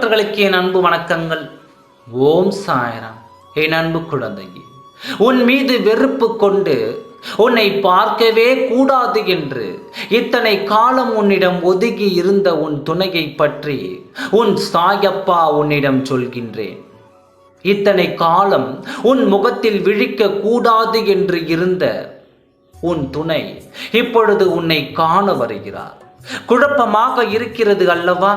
பக்தர்களுக்கு என் அன்பு வணக்கங்கள். ஓம் சாய்ராம். என் அன்பு குழந்தையே, உன் மீது வெறுப்பு கொண்டு உன்னை பார்க்கவே கூடாது என்று இத்தனை காலம் உன்னிடம் ஒதுங்கி இருந்த உன் துணையை பற்றி உன் சாயப்பா உன்னிடம் சொல்கின்றேன். இத்தனை காலம் உன் முகத்தில் விழிக்க கூடாது என்று இருந்த உன் துணை இப்பொழுது உன்னை காண வருகிறார். குழப்பமாக இருக்கிறது அல்லவா?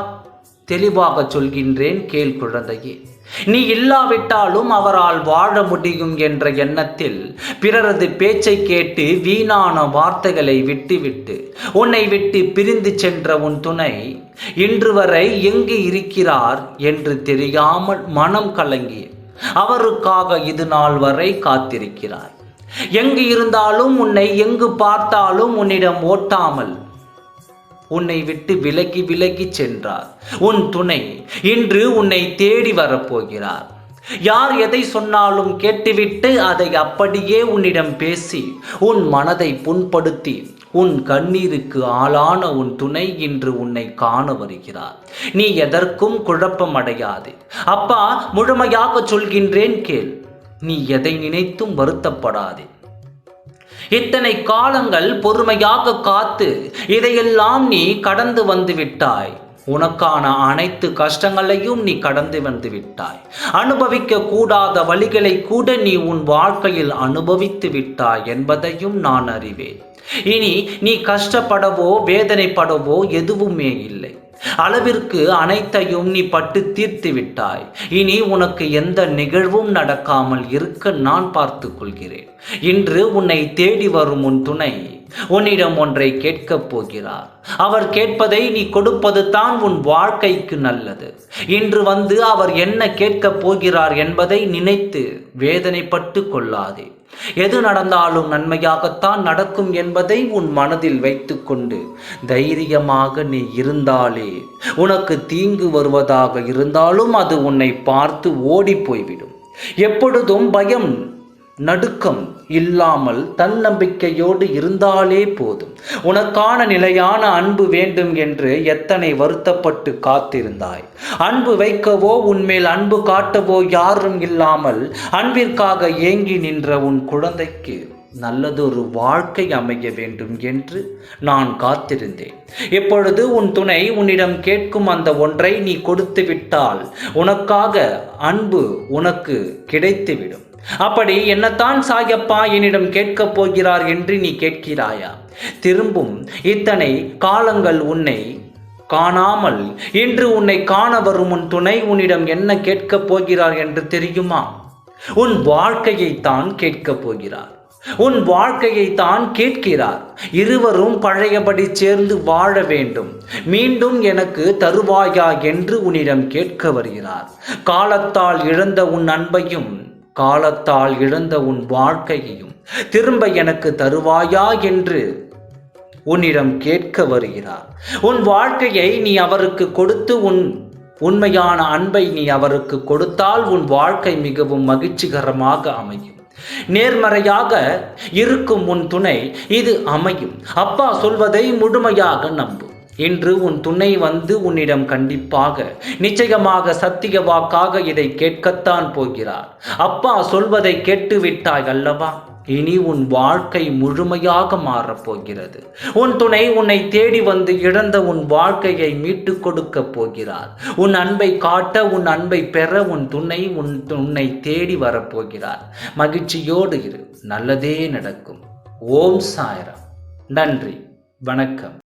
தெளிவாக சொல்கின்றேன், கேள் குழந்தையே. நீ இல்லாவிட்டாலும் அவரால் வாழ முடியும் என்ற எண்ணத்தில் பிறரது பேச்சை கேட்டு வீணான வார்த்தைகளை விட்டுவிட்டு உன்னை விட்டு பிரிந்து சென்ற உன் துணை இன்று வரை எங்கு இருக்கிறார் என்று தெரியாமல் மனம் கலங்கி அவருக்காக இது நாள் வரை காத்திருக்கிறார். எங்கு இருந்தாலும் உன்னை எங்கு பார்த்தாலும் உன்னிடம் ஓட்டாமல் உன்னை விட்டு விலகி விலகி சென்றார் உன் துணை. இன்று உன்னை தேடி வரப்போகிறார். யார் எதை சொன்னாலும் கேட்டுவிட்டு அதை அப்படியே உன்னிடம் பேசி உன் மனதை புண்படுத்தி உன் கண்ணீருக்கு ஆளான உன் துணை இன்று உன்னை காண வருகிறார். நீ எதற்கும் குழப்பம் அடையாது. அப்பா முழுமையாக சொல்கின்றேன், கேள். நீ எதை நினைத்தும் வருத்தப்படாதே. இத்தனை காலங்கள் பொறுமையாக காத்து இதையெல்லாம் நீ கடந்து வந்து விட்டாய். உனக்கான அனைத்து கஷ்டங்களையும் நீ கடந்து வந்து விட்டாய். அனுபவிக்க கூடாத வழிகளை கூட நீ உன் வாழ்க்கையில் அனுபவித்து விட்டாய் என்பதையும் நான் அறிவேன். இனி நீ கஷ்டப்படவோ வேதனைப்படவோ எதுவுமே இல்லை. அளவிற்கு அனைத்தையும் நீ பட்டு தீர்த்து விட்டாய். இனி உனக்கு எந்த நிகழ்வும் நடக்காமல் இருக்க நான் பார்த்து கொள்கிறேன். இன்று உன்னை தேடி வரும் உன் துணை உன்னிடம் ஒன்றை கேட்கப் போகிறார். அவர் கேட்பதை நீ கொடுப்பது தான் உன் வாழ்க்கைக்கு நல்லது. இன்று வந்து அவர் என்ன கேட்கப் போகிறார் என்பதை நினைத்து வேதனைப்பட்டு கொள்ளாதே. எது நடந்தாலும் நன்மையாகத்தான் நடக்கும் என்பதை உன் மனதில் வைத்துக்கொண்டு தைரியமாக நீ இருந்தாலே உனக்கு தீங்கு வருவதாக இருந்தாலும் அது உன்னை பார்த்து ஓடி போய்விடும். எப்பொழுதும் பயம் நடுக்கம் இல்லாமல் தன்னம்பிக்கையோடு இருந்தாலே போதும். உனக்கான நிலையான அன்பு வேண்டும் என்று எத்தனை வருத்தப்பட்டு காத்திருந்தாய். அன்பு வைக்கவோ உன்மேல் அன்பு காட்டவோ யாரும் இல்லாமல் அன்பிற்காக ஏங்கி நின்ற உன் குழந்தைக்கு நல்லதொரு வாழ்க்கை அமைய வேண்டும் என்று நான் காத்திருந்தேன். இப்பொழுது உன் துணை உன்னிடம் கேட்கும் அந்த ஒன்றை நீ கொடுத்து விட்டால் உனக்காக அன்பு உனக்கு கிடைத்துவிடும். அப்படி என்னத்தான் சாயப்பா என்னிடம் கேட்கப் போகிறார் என்று நீ கேட்கிறாயா? திரும்பும் இத்தனை காலங்கள் உன்னை காணாமல் இன்று உன்னை காண வரும் உன் துணை உன்னிடம் என்ன கேட்கப் போகிறார் என்று தெரியுமா? உன் வாழ்க்கையை தான் கேட்கப் போகிறார். உன் வாழ்க்கையை தான் கேட்கிறார். இருவரும் பழையபடி சேர்ந்து வாழ வேண்டும், மீண்டும் எனக்கு தருவாயா என்று உன்னிடம் கேட்க வருகிறார். காலத்தால் இழந்த உன் அன்பையும் காலத்தால் இழந்த உன் வாழ்க்கையையும் திரும்ப எனக்கு தருவாயா என்று உன்னிடம் கேட்க வருகிறார். உன் வாழ்க்கையை நீ அவருக்கு கொடுத்து உன் உண்மையான அன்பை நீ அவருக்கு கொடுத்தால் உன் வாழ்க்கை மிகவும் மகிழ்ச்சிகரமாக அமையும். நேர்மறையாக இருக்கும் உன் துணை இது அமையும். அப்பா சொல்வதை முழுமையாக நம்பு. இன்று உன் துணை வந்து உன்னிடம் கண்டிப்பாக நிச்சயமாக சத்திய வாக்காக இதை கேட்கத்தான் போகிறார். அப்பா சொல்வதை கேட்டுவிட்டாய் அல்லவா? இனி உன் வாழ்க்கை முழுமையாக மாறப்போகிறது. உன் துணை உன்னை தேடி வந்து இழந்த உன் வாழ்க்கையை மீட்டு கொடுக்க போகிறார். உன் அன்பை காட்ட, உன் அன்பை பெற உன் துணை உன்னை தேடி வரப்போகிறார். மகிழ்ச்சியோடு இரு, நல்லதே நடக்கும். ஓம் சாய்ராம். நன்றி, வணக்கம்.